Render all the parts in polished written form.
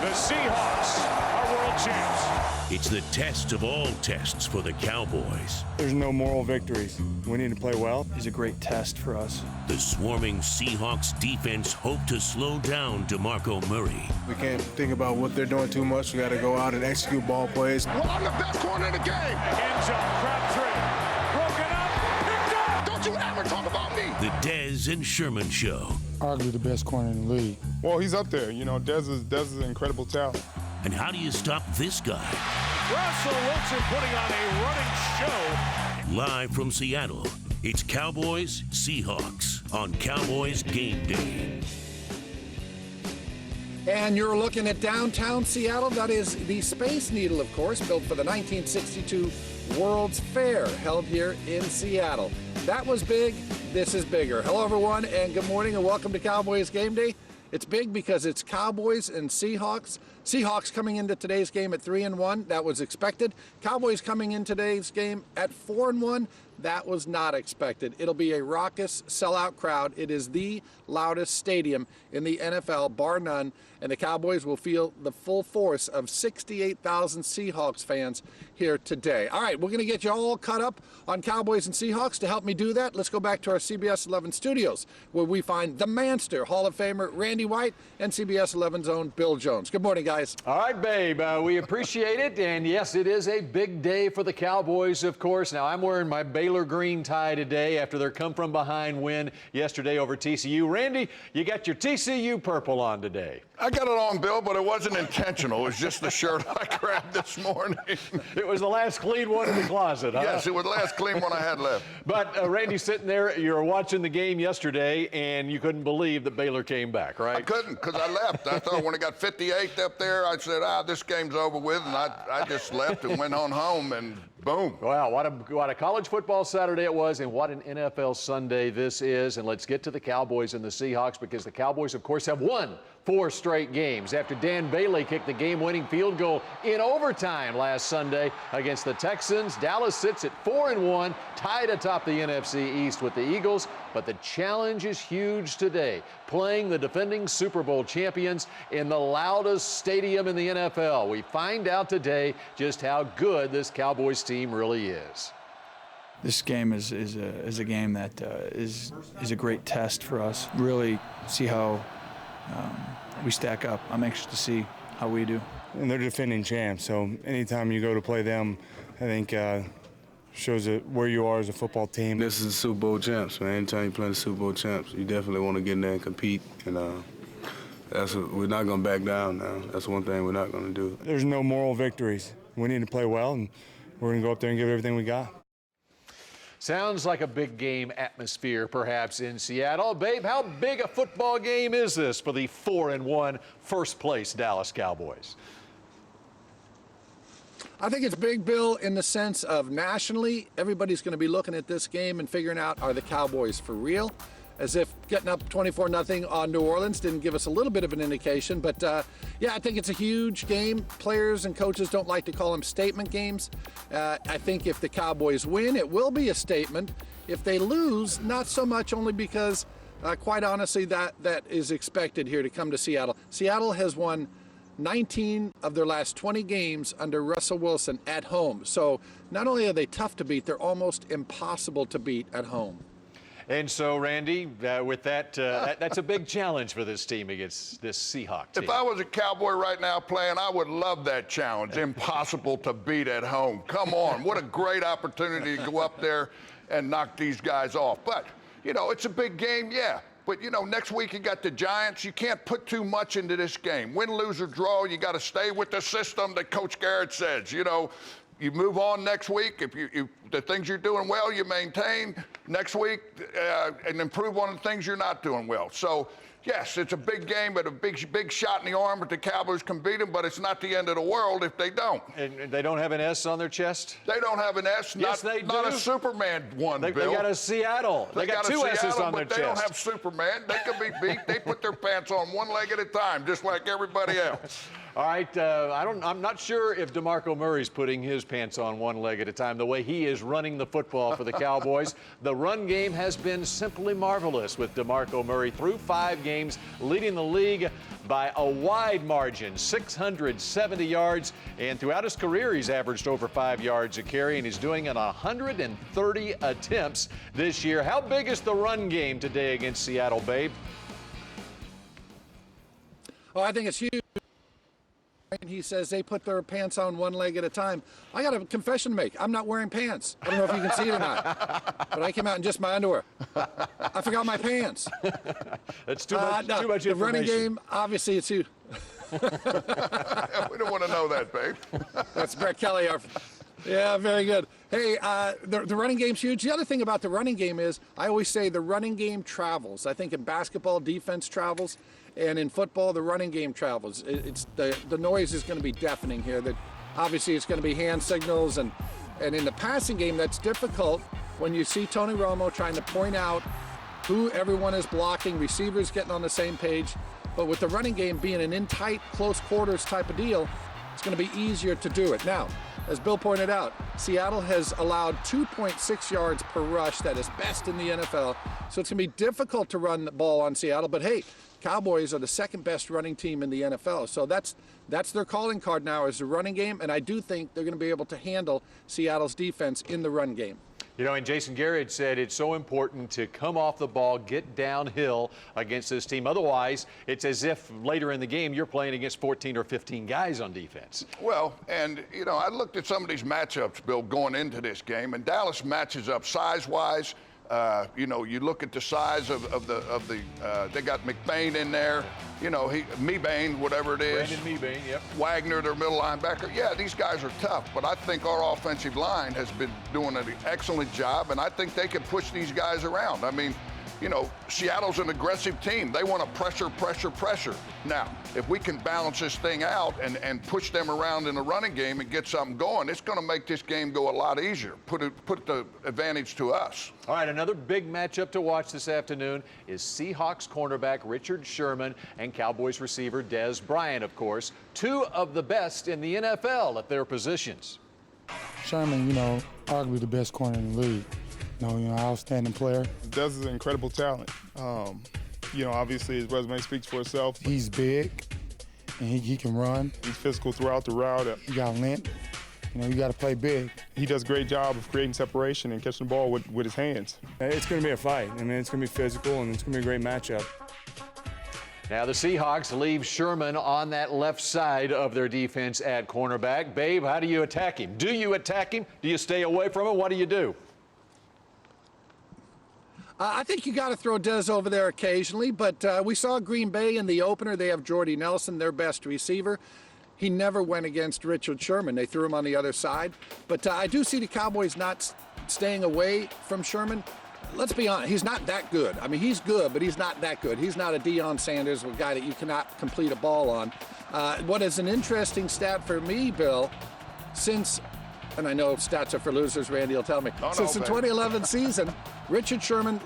The Seahawks are world champs. It's the test of all tests for the Cowboys. There's no moral victories. We need to play well. It's a great test for us. The swarming Seahawks defense hope to slow down DeMarco Murray. We can't think about what they're doing too much. We got to go out and execute ball plays. Well, I'm the best corner in the game. End zone, Crabtree. Broken up, picked up. Don't you ever talk about me. The Dez and Sherman Show. Arguably the best corner in the league. Well, he's up there. You know, Dez is an incredible talent. And how do you stop this guy? Russell Wilson putting on a running show. Live from Seattle, it's Cowboys Seahawks on Cowboys Game Day. And you're looking at downtown Seattle. That is the Space Needle, of course, built for the 1962 World's Fair, held here in Seattle. That was big. This is bigger. Hello, everyone, and good morning, and welcome to Cowboys Game Day. It's big because it's Cowboys and Seahawks. Seahawks coming into today's game at 3-1. That was expected. Cowboys coming in today's game at 4-1. That was not expected. It'll be a raucous, sellout crowd. It is the loudest stadium in the NFL, bar none, and the Cowboys will feel the full force of 68,000 Seahawks fans here today. All right, we're going to get you all caught up on Cowboys and Seahawks. To help me do that, let's go back to our CBS 11 studios, where we find the Manster, Hall of Famer Randy White, and CBS 11's own Bill Jones. Good morning, guys. All right, babe, we appreciate it, and yes, it is a big day for the Cowboys, of course. Now, I'm wearing my Baylor green tie today after their come-from-behind win yesterday over TCU. Randy, you got your TCU purple on today. I got it on, Bill, but it wasn't intentional. It was just the shirt I grabbed this morning. It was the last clean one in the closet, huh? Yes, it was the last clean one I had left. But, Randy, sitting there, you were watching the game yesterday, and you couldn't believe that Baylor came back, right? I couldn't, because I left. I thought when it got 58 up there, I said, this game's over with, and I just left and went on home, and boom. Wow, what a college football Saturday it was, and what an NFL Sunday this is. And let's get to the Cowboys and the Seahawks, because the Cowboys, of course, have won 4 straight games after Dan Bailey kicked the game-winning field goal in overtime last Sunday against the Texans. Dallas sits at 4-1, tied atop the NFC East with the Eagles. But the challenge is huge today, playing the defending Super Bowl champions in the loudest stadium in the NFL. We find out today just how good this Cowboys team really is. This game is a game that is a great test for us. Really see how we stack up. I'm anxious to see how we do. And they're defending champs, so anytime you go to play them, I think shows where you are as a football team. This is the Super Bowl champs, man. Anytime you play the Super Bowl champs, you definitely want to get in there and compete. And we're not going to back down now. That's one thing we're not going to do. There's no moral victories. We need to play well, and we're going to go up there and give everything we got. Sounds like a big game atmosphere, perhaps, in Seattle. Babe, how big a football game is this for the 4-1 first-place Dallas Cowboys? I think it's big, Bill, in the sense of nationally, everybody's going to be looking at this game and figuring out, are the Cowboys for real? As if getting up 24-0 on New Orleans didn't give us a little bit of an indication. But, yeah, I think it's a huge game. Players and coaches don't like to call them statement games. I think if the Cowboys win, it will be a statement. If they lose, not so much, only because, quite honestly, that is expected here to come to Seattle. Seattle has won 19 of their last 20 games under Russell Wilson at home. So not only are they tough to beat, they're almost impossible to beat at home. And so, Randy, with that, that's a big challenge for this team against this Seahawks team. If I was a Cowboy right now playing, I would love that challenge. Impossible to beat at home. Come on. What a great opportunity to go up there and knock these guys off. But, you know, it's a big game, yeah. But, you know, next week you got the Giants. You can't put too much into this game. Win, lose, or draw, you got to stay with the system that Coach Garrett says. You know, you move on next week. If the things you're doing well, you maintain next week and improve on the things you're not doing well. So, yes, it's a big game, but a big shot in the arm, but the Cowboys can beat them, but it's not the end of the world if they don't. And they don't have an S on their chest? They don't have an S. Yes, they do. Not a Superman one, Bill. They got a Seattle. They got 2 S's on their chest. But they don't have Superman. They can be beat. They put their pants on one leg at a time, just like everybody else. All right, I'm not sure if DeMarco Murray's putting his pants on one leg at a time, the way he is running the football for the Cowboys. The run game has been simply marvelous with DeMarco Murray through 5 games. games, leading the league by a wide margin, 670 yards. And throughout his career, he's averaged over 5 yards a carry, and he's doing it on 130 attempts this year. How big is the run game today against Seattle, Babe? Oh, I think it's huge. He says they put their pants on one leg at a time. I got a confession to make. I'm not wearing pants. I don't know if you can see it or not, but I came out in just my underwear. I forgot my pants. That's too much no, information. The running game, obviously, it's huge. We don't want to know that, babe. That's Brett Kelly. Yeah, very good. Hey, the running game's huge. The other thing about the running game is I always say the running game travels. I think in basketball, defense travels. And in football, the running game travels. It's the noise is going to be deafening here. That obviously it's going to be hand signals, and in the passing game, that's difficult when you see Tony Romo trying to point out who everyone is blocking, receivers getting on the same page. But with the running game being an in tight, close quarters type of deal, it's going to be easier to do it. Now, as Bill pointed out, Seattle has allowed 2.6 yards per rush. That is best in the NFL. So it's going to be difficult to run the ball on Seattle. But hey, Cowboys are the second best running team in the NFL. So that's their calling card now, is the running game. And I do think they're going to be able to handle Seattle's defense in the run game. You know, and Jason Garrett said it's so important to come off the ball, get downhill against this team. Otherwise, it's as if later in the game you're playing against 14 or 15 guys on defense. Well, and, you know, I looked at some of these matchups, Bill, going into this game, and Dallas matches up size-wise. You know, you look at the size of the they got McBain in there, you know, Mebane, whatever it is. Brandon Mebane, yep. Wagner, their middle linebacker. Yeah, these guys are tough, but I think our offensive line has been doing an excellent job, and I think they can push these guys around. I mean, you know, Seattle's an aggressive team. They want to pressure. Now, if we can balance this thing out and push them around in the running game and get something going, it's going to make this game go a lot easier. Put the advantage to us. All right, another big matchup to watch this afternoon is Seahawks cornerback Richard Sherman and Cowboys receiver Dez Bryant, of course, two of the best in the NFL at their positions. Sherman, you know, arguably the best corner in the league. You know, outstanding player. Dez is an incredible talent. You know, obviously his resume speaks for itself. He's big, and he can run. He's physical throughout the route. He got length. You know, you got to play big. He does a great job of creating separation and catching the ball with his hands. It's going to be a fight. I mean, it's going to be physical, and it's going to be a great matchup. Now the Seahawks leave Sherman on that left side of their defense at cornerback. Babe, how do you attack him? Do you attack him? Do you stay away from him? What do you do? I think you got to throw Dez over there occasionally, but we saw Green Bay in the opener. They have Jordy Nelson, their best receiver. He never went against Richard Sherman. They threw him on the other side. But I do see the Cowboys not staying away from Sherman. Let's be honest, he's not that good. I mean, he's good, but he's not that good. He's not a Deion Sanders, a guy that you cannot complete a ball on. What is an interesting stat for me, Bill, since, and I know stats are for losers, Randy will tell me, since the 2011 season, Richard Sherman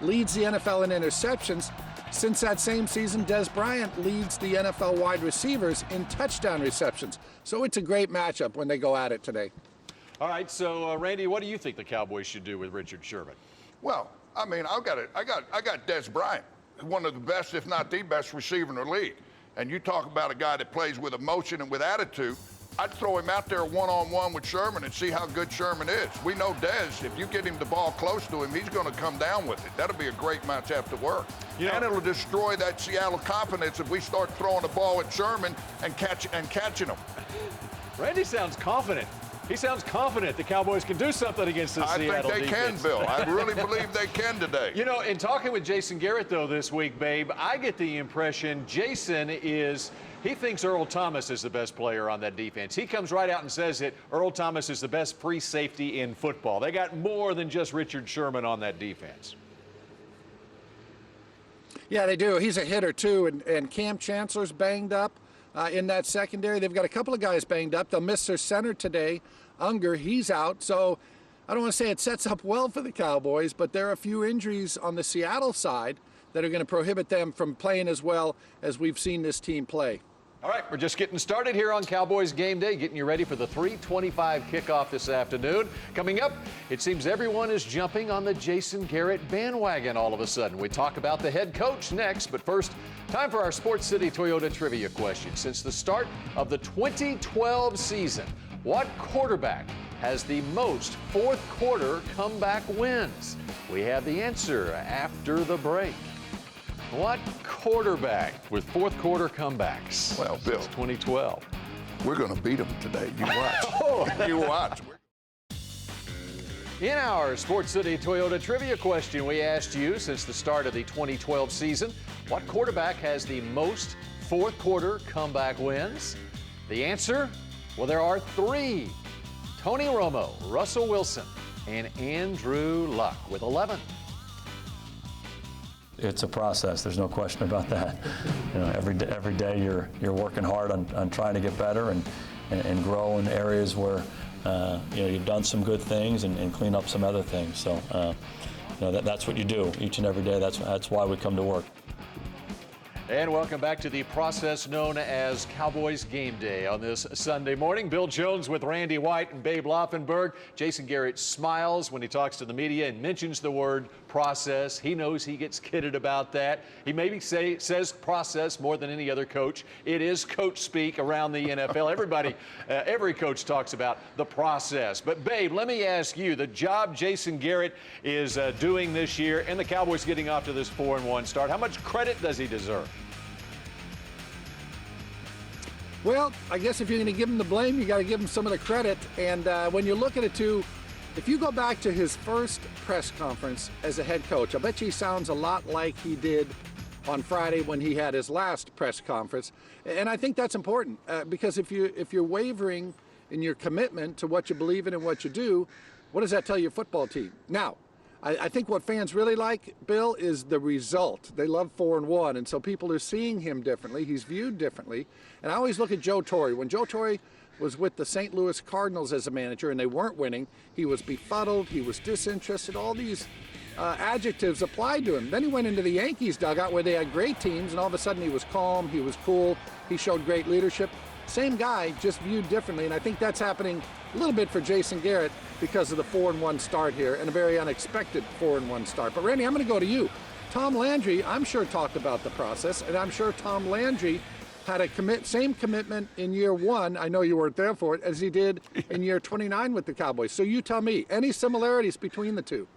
leads the NFL in interceptions. Since that same season, Dez Bryant leads the NFL wide receivers in touchdown receptions. So it's a great matchup when they go at it today. All right, so Randy, what do you think the Cowboys should do with Richard Sherman? Well, I mean, I got Dez Bryant, one of the best, if not the best receiver in the league. And you talk about a guy that plays with emotion and with attitude. I'd throw him out there one-on-one with Sherman and see how good Sherman is. We know Dez, if you get him the ball close to him, he's going to come down with it. That'll be a great matchup to work. Yeah. And it'll destroy that Seattle confidence if we start throwing the ball at Sherman and catching him. Randy sounds confident. He sounds confident the Cowboys can do something against the Seattle defense. I think they can, Bill. I really believe they can today. You know, in talking with Jason Garrett, though, this week, Babe, I get the impression Jason he thinks Earl Thomas is the best player on that defense. He comes right out and says that Earl Thomas is the best free safety in football. They got more than just Richard Sherman on that defense. Yeah, they do. He's a hitter, too, and Cam Chancellor's banged up. In that secondary, they've got a couple of guys banged up. They'll miss their center today. Unger, he's out. So I don't want to say it sets up well for the Cowboys, but there are a few injuries on the Seattle side that are going to prohibit them from playing as well as we've seen this team play. All right, we're just getting started here on Cowboys Game Day, getting you ready for the 3:25 kickoff this afternoon. Coming up, it seems everyone is jumping on the Jason Garrett bandwagon all of a sudden. We talk about the head coach next, but first, time for our Sports City Toyota trivia question. Since the start of the 2012 season, what quarterback has the most fourth quarter comeback wins? We have the answer after the break. What quarterback with fourth quarter comebacks? Well, Bill, since 2012. We're going to beat them today. You watch. You watch. In our Sports City Toyota trivia question, we asked you, since the start of the 2012 season, what quarterback has the most fourth quarter comeback wins? The answer? Well, there are 3. Tony Romo, Russell Wilson, and Andrew Luck with 11. It's a process. There's no question about that. You know, every day you're working hard on trying to get better and grow in areas where you know, you've done some good things and clean up some other things. So you know, that's what you do each and every day. That's why we come to work. And welcome back to the process known as Cowboys Game Day on this Sunday morning. Bill Jones with Randy White and Babe Laufenberg. Jason Garrett smiles when he talks to the media and mentions the word process. He knows he gets kidded about that. He maybe says process more than any other coach. It is coach speak around the NFL. Everybody, every coach talks about the process. But Babe, let me ask you, the job Jason Garrett is doing this year and the Cowboys getting off to this 4-1 start, how much credit does he deserve? Well, I guess if you're going to give him the blame, you got to give him some of the credit. And when you look at it too, if you go back to his first press conference as a head coach, I bet you he sounds a lot like he did on Friday when he had his last press conference. And I think that's important because if you're wavering in your commitment to what you believe in and what you do, what does that tell your football team? Now, I think what fans really like, Bill, is the result. They love 4-1, and so people are seeing him differently. He's viewed differently. And I always look at Joe Torre. When Joe Torre was with the St. Louis Cardinals as a manager and they weren't winning, he was befuddled, he was disinterested, all these adjectives applied to him. Then he went into the Yankees dugout where they had great teams, and all of a sudden he was calm, he was cool, he showed great leadership. Same guy, just viewed differently, and I think that's happening a little bit for Jason Garrett because of the 4-1 start here, and a very unexpected 4-1 start. But Randy, I'm going to go to you. Tom Landry, I'm sure, talked about the process, and I'm sure Tom Landry had a same commitment in year 1, I know you weren't there for it, as he did in year 29 with the Cowboys. So you tell me, any similarities between the two?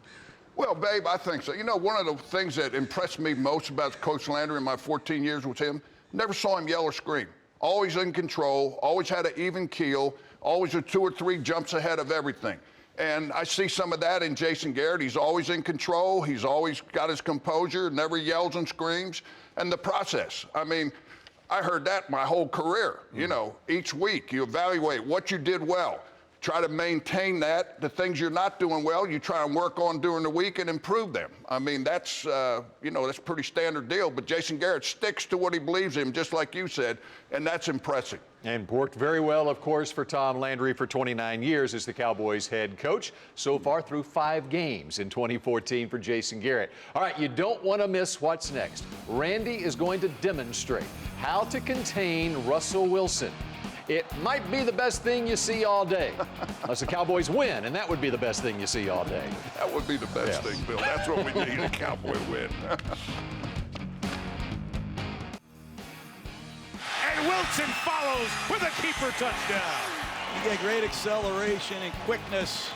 Well, Babe, I think so. You know, one of the things that impressed me most about Coach Landry in my 14 years with him, never saw him yell or scream. Always in control, always had an even keel, always a 2 or 3 jumps ahead of everything. And I see some of that in Jason Garrett. He's always in control. He's always got his composure, never yells and screams. And the process, I mean, I heard that my whole career. You know, each week you evaluate what you did well. Try to maintain that. The things you're not doing well, you try and work on during the week and improve them. I mean, that's, you know, that's a pretty standard deal. But Jason Garrett sticks to what he believes in, just like you said, and that's impressive. And worked very well, of course, for Tom Landry for 29 years as the Cowboys head coach. So far through 5 games in 2014 for Jason Garrett. All right, you don't want to miss what's next. Randy is going to demonstrate how to contain Russell Wilson. It might be the best thing you see all day, unless the Cowboys win, and that would be the best thing you see all day. That would be the best thing, Bill. That's what we need, a Cowboy win. And Wilson follows with a keeper touchdown. You get great acceleration and quickness.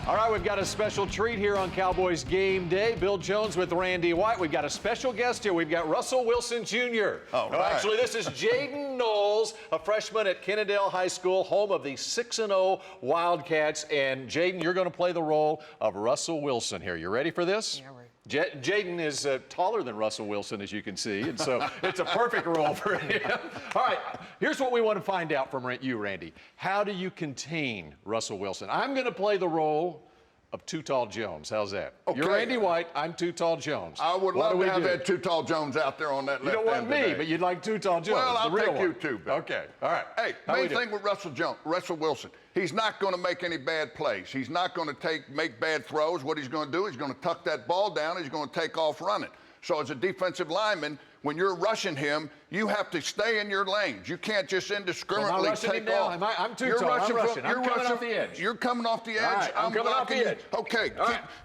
All right, we've got a special treat here on Cowboys Game Day. Bill Jones with Randy White. We've got a special guest here. We've got Russell Wilson Jr. All right. Actually, this is Jaden Knowles, a freshman at Kennedale High School, home of the 6-0 Wildcats. And Jaden, you're going to play the role of Russell Wilson here. You ready for this? Yeah, we're Jaden is taller than Russell Wilson, as you can see, and so it's a perfect role for him. All right, here's what we want to find out from you, Randy. How do you contain Russell Wilson? I'm going to play the role of Too Tall Jones. How's that? Okay. You're Randy White. I'm Too Tall Jones. I would love to have that Too Tall Jones out there on that left end. You don't want me, today. but you'd like Too Tall Jones. Well, I'll take one. you too, Bill. Okay. All right. Hey, main thing with Russell Wilson, he's not going to make any bad plays. He's not going to make bad throws. What he's going to do is he's going to tuck that ball down. He's going to take off running. So as a defensive lineman, when you're rushing him, you have to stay in your lanes. You can't just indiscriminately take off. I'm too tall. I'm rushing. I'm coming off the edge. You're coming off the edge. Right, I'm coming off the edge. Okay.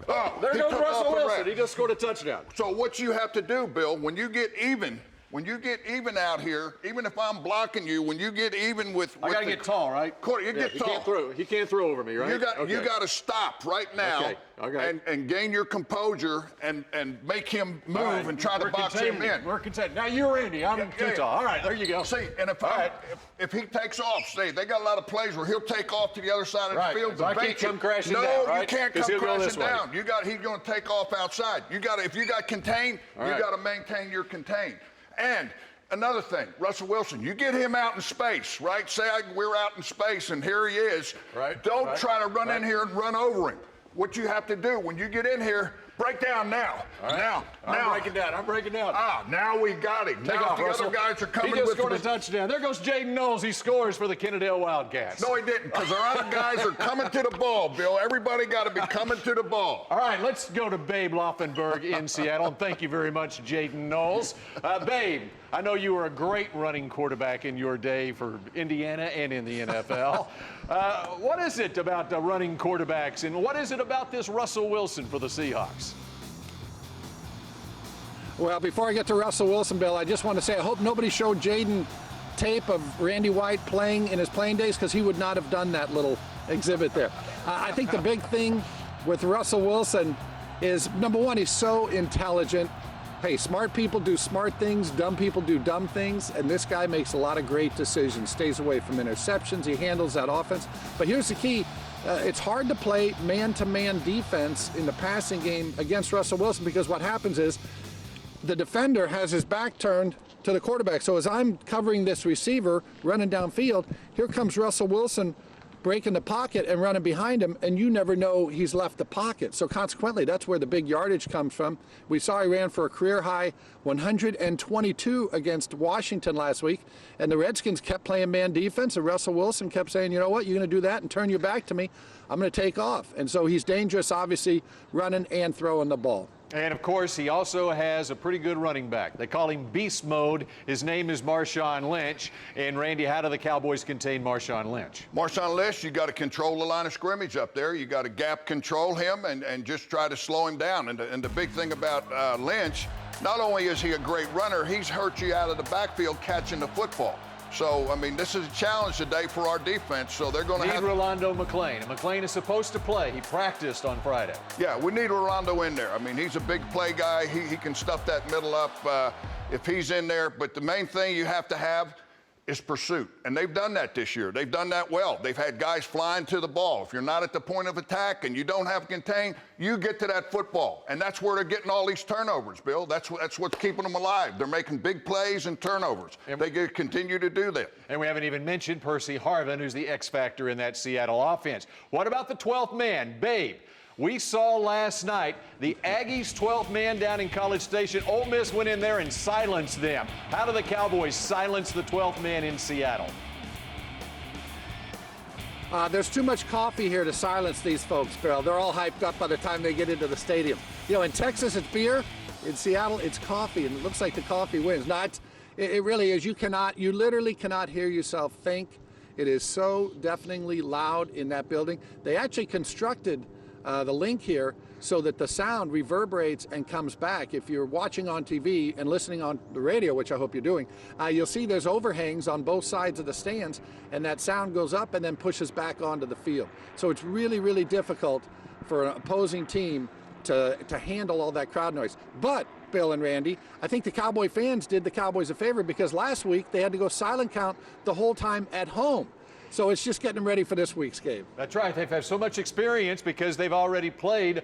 Oh, there goes Russell Wilson. He just scored a touchdown. So what you have to do, Bill, when you get even out here, even if I'm blocking you, when you get even with I gotta get tall, right? Corey, get tall. He can't throw over me, right? You got to stop right now and gain your composure and make him move and try to box him in. We're contained. Now you're Randy. I'm too tall. All right, there you go. See, and if he takes off, see, they got a lot of plays where he'll take off to the other side of the field. So I can't come crashing down, right? No, you can't come crashing down. He's going to take off outside. If you got contained, you got to maintain your contained. And another thing, Russell Wilson, you get him out in space, right? Say we're out in space and here he is. Right. Don't try to run in here and run over him. What you have to do when you get in here, break down now. Now. I'm breaking down. Now we got him. Take now off, the Russell. other guys are coming. He just scored a touchdown. There goes Jaden Knowles. He scores for the Kennedale Wildcats. No, he didn't, because our other guys are coming to the ball, Bill. Everybody got to be coming to the ball. All right, let's go to Babe Laufenberg in Seattle. And thank you very much, Jaden Knowles. Babe, I know you were a great running quarterback in your day for Indiana and in the NFL. What is it about running quarterbacks, and what is it about this Russell Wilson for the Seahawks? Well, before I get to Russell Wilson, Bill, I just want to say I hope nobody showed Jaden tape of Randy White playing in his playing days, because he would not have done that little exhibit there. I think the big thing with Russell Wilson is, number one, he's so intelligent. Hey, smart people do smart things, dumb people do dumb things, and this guy makes a lot of great decisions, stays away from interceptions, he handles that offense. But here's the key. It's hard to play man-to-man defense in the passing game against Russell Wilson, because what happens is the defender has his back turned to the quarterback. So as I'm covering this receiver running downfield, here comes Russell Wilson breaking the pocket and running behind him, and you never know he's left the pocket. So consequently, that's where the big yardage comes from. We saw he ran for a career-high 122 against Washington last week, and the Redskins kept playing man defense, and Russell Wilson kept saying, you know what, you're going to do that and turn your back to me, I'm going to take off. And so he's dangerous, obviously, running and throwing the ball. And, of course, he also has a pretty good running back. They call him Beast Mode. His name is Marshawn Lynch. And, Randy, how do the Cowboys contain Marshawn Lynch? Marshawn Lynch, you got to control the line of scrimmage up there. You got to gap control him and just try to slow him down. And the big thing about Lynch, not only is he a great runner, he's hurt you out of the backfield catching the football. So, I mean, this is a challenge today for our defense, so they're going to have... Rolando McClain. And McClain is supposed to play. He practiced on Friday. Yeah, we need Rolando in there. I mean, he's a big play guy. He can stuff that middle up if he's in there. But the main thing you have to have is pursuit. And they've done that this year. They've done that well. They've had guys flying to the ball. If you're not at the point of attack and you don't have contain, you get to that football. And that's where they're getting all these turnovers, Bill. That's what's keeping them alive. They're making big plays and turnovers. And they continue to do that. And we haven't even mentioned Percy Harvin, who's the X factor in that Seattle offense. What about the 12th man, Babe? We saw last night the Aggies' 12th man down in College Station. Ole Miss went in there and silenced them. How do the Cowboys silence the 12th man in Seattle? There's too much coffee here to silence these folks, Bill. They're all hyped up by the time they get into the stadium. You know, in Texas, it's beer. In Seattle, it's coffee, and it looks like the coffee wins. It really is. You literally cannot hear yourself think. It is so deafeningly loud in that building. They actually constructed the link here so that the sound reverberates and comes back. If you're watching on TV and listening on the radio, which I hope you're doing, you'll see there's overhangs on both sides of the stands, and that sound goes up and then pushes back onto the field. So it's really, really difficult for an opposing team to handle all that crowd noise. But, Bill and Randy, I think the Cowboy fans did the Cowboys a favor, because last week they had to go silent count the whole time at home. So it's just getting them ready for this week's game. That's right. They've had so much experience because they've already played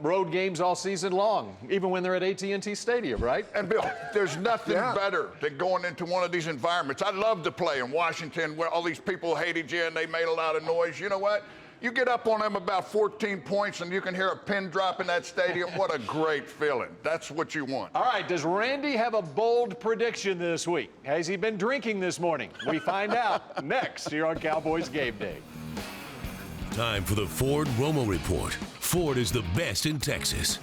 road games all season long, even when they're at AT&T Stadium, right? And, Bill, there's nothing better than going into one of these environments. I love to play in Washington where all these people hated you and they made a lot of noise. You know what? You get up on them about 14 points and you can hear a pin drop in that stadium. What a great feeling. That's what you want. All right, does Randy have a bold prediction this week? Has he been drinking this morning? We find out next here on Cowboys Game Day. Time for the Ford Romo Report. Ford is the best in Texas.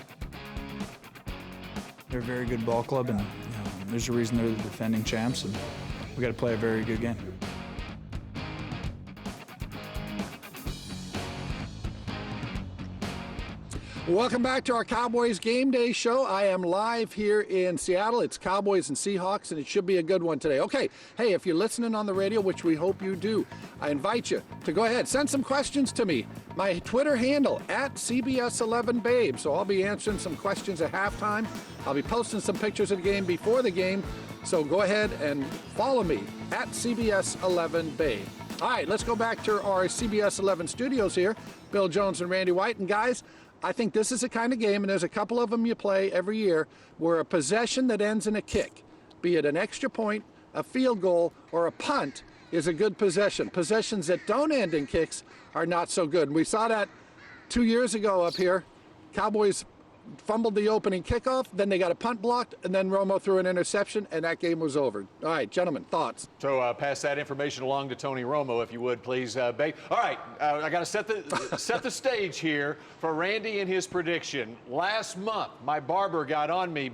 they're a very good ball club, and there's a reason they're the defending champs, and we got to play a very good game. Welcome back to our Cowboys Game Day show. I am live here in Seattle. It's Cowboys and Seahawks, and it should be a good one today. Okay, hey, if you're listening on the radio, which we hope you do, I invite you to go ahead, send some questions to me. My Twitter handle, @CBS11Babe. So I'll be answering some questions at halftime. I'll be posting some pictures of the game before the game. So go ahead and follow me, @CBS11Babe. All right, let's go back to our CBS 11 studios here. Bill Jones and Randy White. And guys, I think this is the kind of game, and there's a couple of them you play every year, where a possession that ends in a kick, be it an extra point, a field goal, or a punt, is a good possession. Possessions that don't end in kicks are not so good. And we saw that 2 years ago up here. Cowboys fumbled the opening kickoff, then they got a punt blocked, and then Romo threw an interception, and that game was over. All right, gentlemen, thoughts? So pass that information along to Tony Romo, if you would, please, Babe. All right, I got to set the stage here for Randy and his prediction. Last month, my barber got on me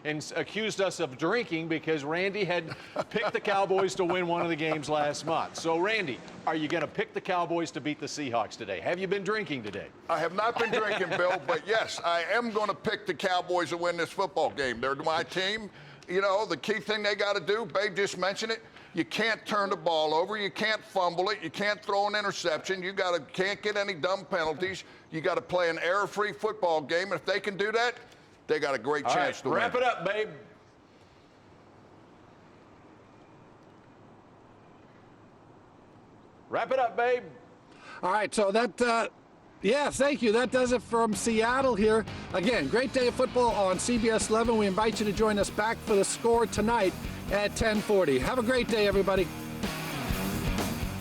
and accused us of drinking because Randy had picked the Cowboys to win one of the games last month. So, Randy, are you going to pick the Cowboys to beat the Seahawks today? Have you been drinking today? I have not been drinking, Bill, but yes, I am going to pick the Cowboys to win this football game. They're my team. You know, the key thing they got to do, Babe just mentioned it, you can't turn the ball over. You can't fumble it. You can't throw an interception. You can't get any dumb penalties. You got to play an error-free football game. And if they can do that, they got a great chance to win. Wrap it up, Babe. Wrap it up, Babe. All right, so that, yeah, thank you. That does it from Seattle here. Again, great day of football on CBS 11. We invite you to join us back for the Score tonight at 10:40. Have a great day, everybody.